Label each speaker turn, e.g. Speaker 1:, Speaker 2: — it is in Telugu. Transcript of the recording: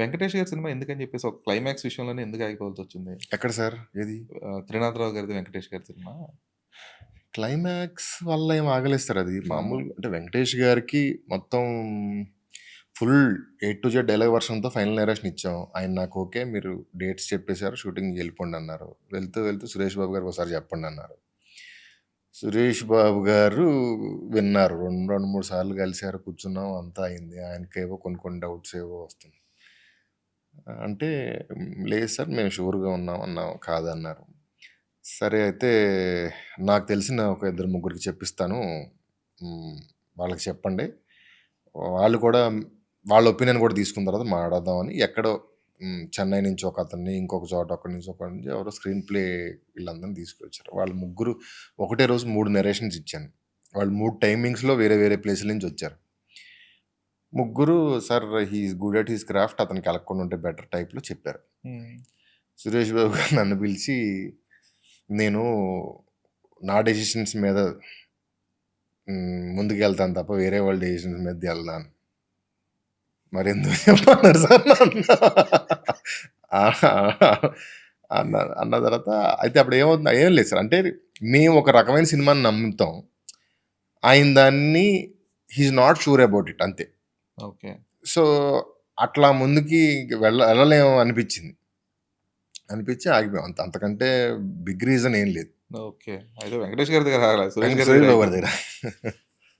Speaker 1: వెంకటేష్ గారి సినిమా ఎందుకని చెప్పేసి ఒక క్లైమాక్స్ విషయంలోనే ఎందుకు ఆగిపోవాల్సొచ్చింది?
Speaker 2: ఎక్కడ సార్? ఏది?
Speaker 1: 'త్రినాథరావు' గారిది, వెంకటేష్ గారి సినిమా.
Speaker 2: క్లైమాక్స్ వల్ల ఏం ఆగలేదు సార్ అది.
Speaker 1: ఆ!
Speaker 2: మామూలుగా అంటే వెంకటేష్ గారికి మొత్తం full A to Z dialogue వర్షన్‌తో ఫైనల్ నరేషన్ ఇచ్చాం. ఆయన నాకు ఓకే. మీరు డేట్స్ చెప్పేసారు. షూటింగ్‌కి వెళ్ళిపోండి అన్నారు. వెళ్తూ వెళ్తూ సురేష్ బాబు గారికి ఒకసారి చెప్పండి అన్నారు. సురేష్ బాబు గారు విన్నారు. 2, 3 సార్లు కలిసారు. కూర్చున్నాం. అంతా అయింది. ఆయనకేవో కొన్ని కొన్ని డౌట్స్ ఏవో వస్తున్నాయి. అంటే లేదు సార్ మేము షూర్‌గా ఉన్నాం అన్నాం. కాదన్నారు. సరే అయితే నాకు తెలిసిన ఒక ఇద్దరు ముగ్గురికి చెప్పిస్తాను. హ్మ్. వాళ్ళకి చెప్పండి. వాళ్ళు కూడా వాళ్ళ ఒపీనియన్ కూడా తీసుకున్న తర్వాత మాట్లాడదామని ఎక్కడో చెన్నై నుంచి ఒకతన్ని, ఇంకొక చోట ఒకడి నుంచి ఒకడి నుంచి ఎవరో స్క్రీన్ ప్లే వీళ్ళందరిని తీసుకొచ్చారు. వాళ్ళు ముగ్గురు ఒకటే రోజు 3 నరేషన్స్ ఇచ్చాను. వాళ్ళు 3 టైమింగ్స్‌లో వేరే వేరే ప్లేసుల నుంచి వచ్చారు. ముగ్గురు sir he is good at his craft అతనికి అలక్కుండా ఉంటే బెటర్ టైప్‌లో చెప్పారు.
Speaker 1: హ్మ్.
Speaker 2: సురేష్ బాబు గారు నన్ను పిలిచి నేను నా డెసిషన్స్ మీద ముందుకెళ్తాను తప్ప వేరే వాళ్ళ డెసిషన్స్ మీద ఎళ్ళను. మరెందుకు చెప్పన్నారు సార్ నన్ను. అన్న తర్వాత అయితే అప్పుడు ఏమవుతుంది ఏం లేదు సార్. అంటే మేము ఒక రకమైన సినిమాని నమ్ముతాం. ఆయన దాన్ని he is not sure about it అంతే.
Speaker 1: ఓకే.
Speaker 2: సో, అట్లా ముందుకి ఎళ్ళలేము అనిపిచ్చింది. అనిపిచ్చి ఆగిపోయాం. అంతకంటే బిగ్ రీజన్ ఏం లేదు.
Speaker 1: ఓకే. అయితే వెంకటేష్ గారి దగ్గర ఆగలా. సురేష్ గారి
Speaker 2: సురేష్
Speaker 1: దగ్గర
Speaker 2: బాబు గారి
Speaker 1: ఆగిపోయింది.
Speaker 2: దగ్గర.